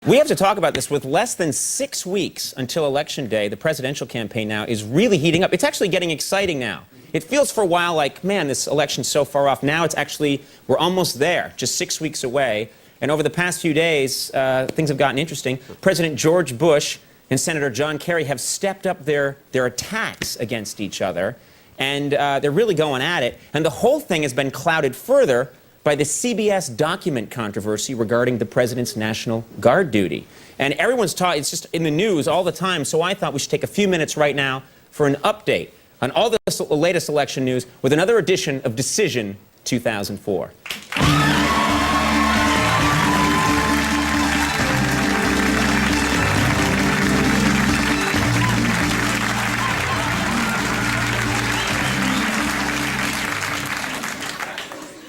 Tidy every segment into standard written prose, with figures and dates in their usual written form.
We have to talk about this. With less than 6 weeks until Election Day, the presidential campaign now is really heating up. It's actually getting exciting now. It feels for a while like, man, this election's so far off. Now it's actually, we're almost there, just 6 weeks away. And over the past few days, things have gotten interesting. President George Bush and Senator John Kerry have stepped up their attacks against each other. And they're really going at it. And the whole thing has been clouded further by the CBS document controversy regarding the president's National Guard duty. And everyone's talking, it's just in the news all the time, so I thought we should take a few minutes right now for an update on all the latest election news with another edition of Decision 2004.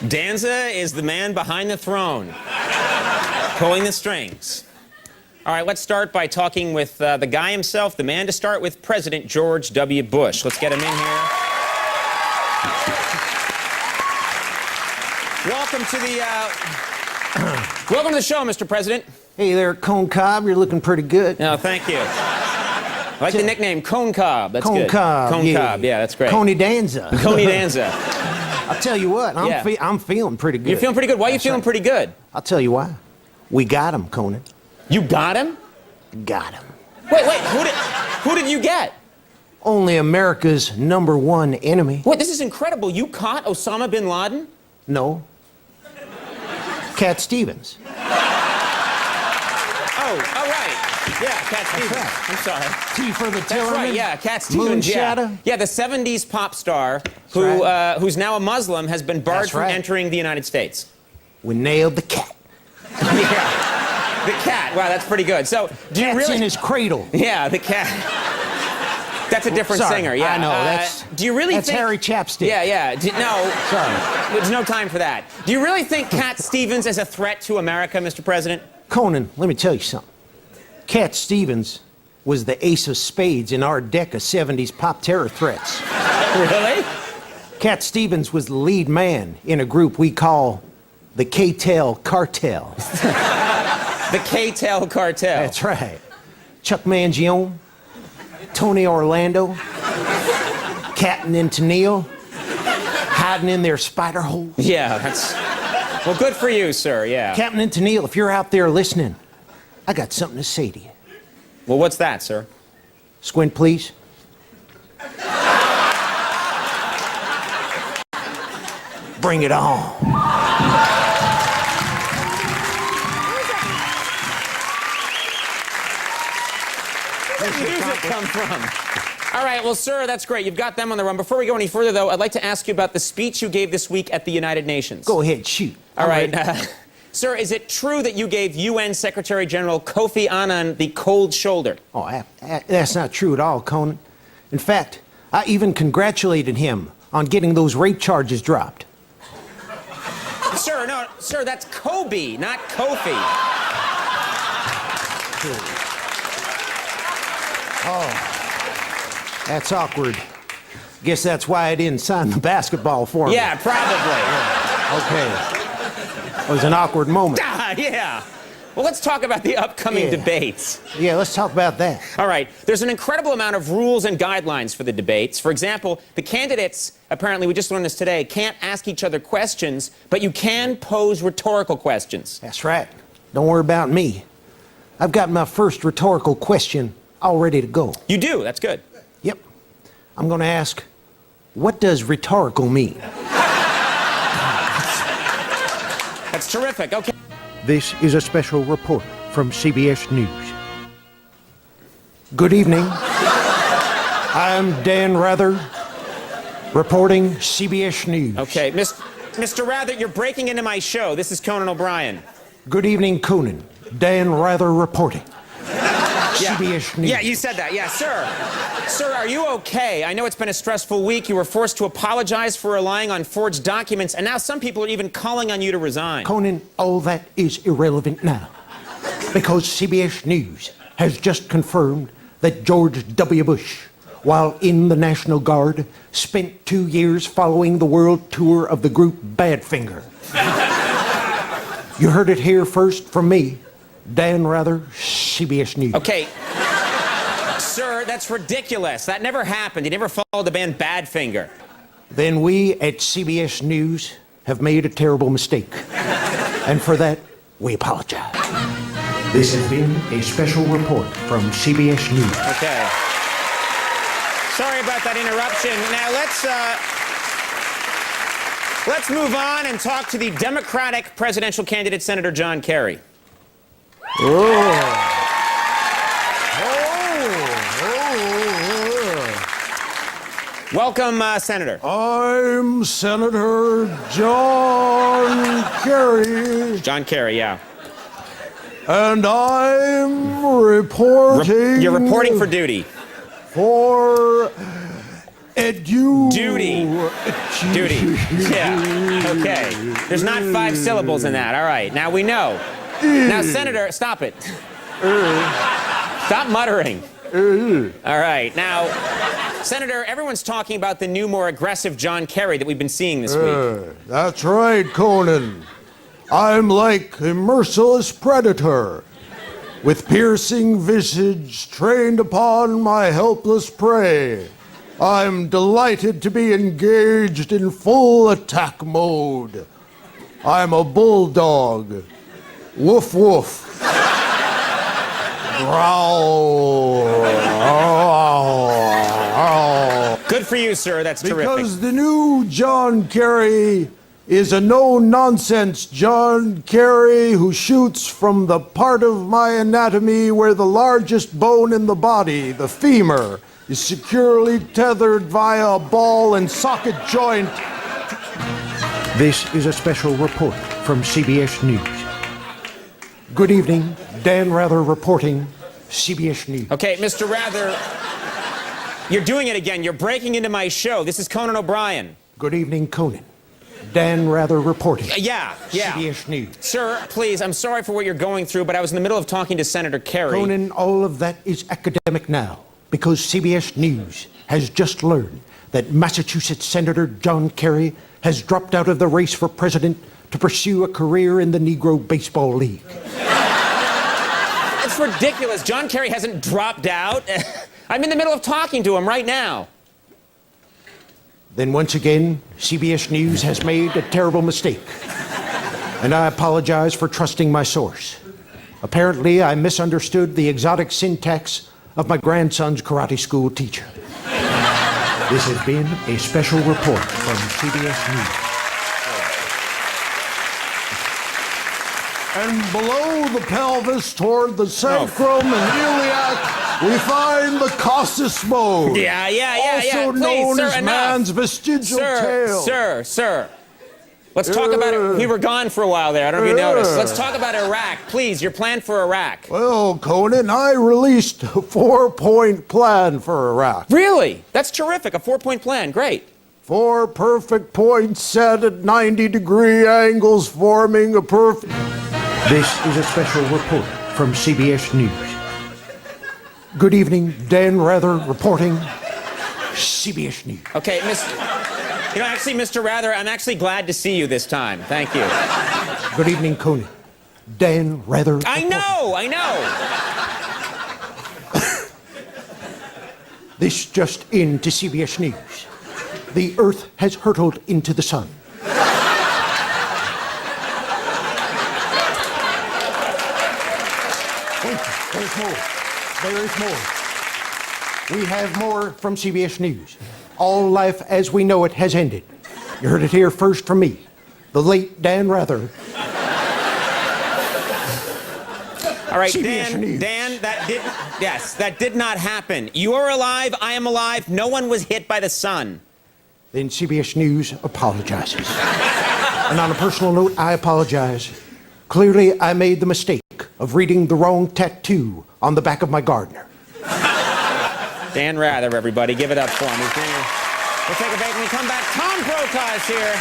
Danza is the man behind the throne, pulling the strings. All right, let's start by talking with the guy himself, the man to start with, President George W. Bush. Let's get him in here. Welcome to the show, Mr. President. Hey there, Cone Cobb. You're looking pretty good. No, thank you. I like the nickname Cone Cobb. That's Cone good. Cobb. Cone Cobb. Yeah, that's great. Coney Danza. Coney Danza. I'll tell you what, I'm feeling pretty good. You're feeling pretty good? Why are you feeling pretty good? I'll tell you why. We got him, Conan. You got him? Got him. Wait, who did you get? Only America's #1 enemy. Wait, this is incredible. You caught Osama bin Laden? No. Cat Stevens. Oh, right. Yeah, Cat Stevens. Right. I'm sorry. T for the Tillerman. That's right, yeah, Cat Stevens. Moonshadow. Yeah, the 70s pop star who's now a Muslim has been barred from entering the United States. We nailed the cat. Yeah, the cat. Wow, that's pretty good. So, do you really... in his cradle. Yeah, the cat. That's a different singer. Yeah, I know. Do you really that's think... Harry Chapstick. Yeah. No. Sorry. There's no time for that. Do you really think Cat Stevens is a threat to America, Mr. President? Conan, let me tell you something. Cat Stevens was the ace of spades in our deck of 70s pop terror threats. Really? Cat Stevens was the lead man in a group we call the K-Tel Cartel. The K-Tel Cartel. That's right. Chuck Mangione, Tony Orlando, Captain and Tennille, hiding in their spider holes. Yeah, that's... Well, good for you, sir, yeah. Captain and Tennille, if you're out there listening, I got something to say to you. Well, what's that, sir? Squint, please. Bring it on. Where did the music come from? All right, well, sir, that's great. You've got them on the run. Before we go any further, though, I'd like to ask you about the speech you gave this week at the United Nations. Go ahead, shoot. All right. Sir, is it true that you gave UN Secretary General Kofi Annan the cold shoulder? Oh, that's not true at all, Conan. In fact, I even congratulated him on getting those rape charges dropped. Sir, no, sir, that's Kobe, not Kofi. Oh, that's awkward. Guess that's why I didn't sign the basketball for me. Yeah, probably. Yeah. Okay. It was an awkward moment. Yeah. Well, let's talk about the upcoming debates. Yeah, let's talk about that. All right. There's an incredible amount of rules and guidelines for the debates. For example, the candidates, apparently, we just learned this today, can't ask each other questions, but you can pose rhetorical questions. That's right. Don't worry about me. I've got my first rhetorical question all ready to go. You do? That's good. Yep. I'm going to ask, what does rhetorical mean? That's terrific. Okay. This is a special report from CBS News. Good evening. I'm Dan Rather, reporting CBS News. Okay, Mr. Rather, you're breaking into my show. This is Conan O'Brien. Good evening, Conan. Dan Rather reporting. CBS News. Yeah, you said that. Yeah, sir. Sir, are you okay? I know it's been a stressful week. You were forced to apologize for relying on forged documents, and now some people are even calling on you to resign. Conan, all that is irrelevant now, because CBS News has just confirmed that George W. Bush, while in the National Guard, spent 2 years following the world tour of the group Badfinger. You heard it here first from me. Dan Rather, CBS News. Okay. Sir, that's ridiculous. That never happened. You never followed the band Badfinger. Then we at CBS News have made a terrible mistake. And for that, we apologize. This has been a special report from CBS News. Okay. Sorry about that interruption. Now let's move on and talk to the Democratic presidential candidate, Senator John Kerry. Welcome, Senator. I'm Senator John Kerry. John Kerry, yeah. And I'm reporting. You're reporting for duty. For Duty. Duty. Yeah. Okay. There's not 5 syllables in that. All right. Now we know. Now, Senator, stop it. Stop muttering. All right. Now, Senator, everyone's talking about the new, more aggressive John Kerry that we've been seeing this week. That's right, Conan. I'm like a merciless predator, with piercing visage trained upon my helpless prey. I'm delighted to be engaged in full attack mode. I'm a bulldog. Woof woof. Growl. Good for you, sir. That's terrific. Because the new John Kerry is a no-nonsense John Kerry who shoots from the part of my anatomy where the largest bone in the body, the femur, is securely tethered via a ball and socket joint. This is a special report from CBS News. Good evening, Dan Rather reporting, CBS News. Okay, Mr. Rather, you're doing it again. You're breaking into my show. This is Conan O'Brien. Good evening, Conan. Dan Rather reporting. Yeah. CBS News. Sir, please, I'm sorry for what you're going through, but I was in the middle of talking to Senator Kerry. Conan, all of that is academic now, because CBS News has just learned that Massachusetts Senator John Kerry has dropped out of the race for president to pursue a career in the Negro Baseball League. It's ridiculous. John Kerry hasn't dropped out. I'm in the middle of talking to him right now. Then once again, CBS News has made a terrible mistake. And I apologize for trusting my source. Apparently, I misunderstood the exotic syntax of my grandson's karate school teacher. This has been a special report from CBS News. And below the pelvis, toward the sacrum and iliac, we find the cossus bone. Yeah. Also Please, known sir, as man's vestigial tail. Sir. Let's talk about it. We were gone for a while there. I don't know if you noticed. Let's talk about Iraq. Please, your plan for Iraq. Well, Conan, I released a 4-point plan for Iraq. Really? That's terrific. A 4-point plan. Great. 4 perfect points set at 90-degree angles, forming a perfect... This is a special report from CBS News. Good evening, Dan Rather reporting, CBS News. Okay, Mr. Rather, I'm actually glad to see you this time. Thank you. Good evening, Conan. Dan Rather. I know. This just in to CBS News. The Earth has hurtled into the sun. There is more. We have more from CBS News. All life as we know it has ended. You heard it here first from me, the late Dan Rather. All right, CBS News. Dan, that did not happen. You are alive, I am alive, no one was hit by the sun. Then CBS News apologizes. And on a personal note, I apologize. Clearly, I made the mistake of reading the wrong tattoo on the back of my Gardner. Dan Rather, everybody. Give it up for him. We'll take a break when we come back. Tom Brokaw is here.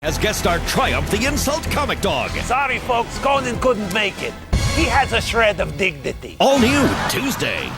As guest star Triumph, the insult comic dog. Sorry, folks, Conan couldn't make it. He has a shred of dignity. All new Tuesday.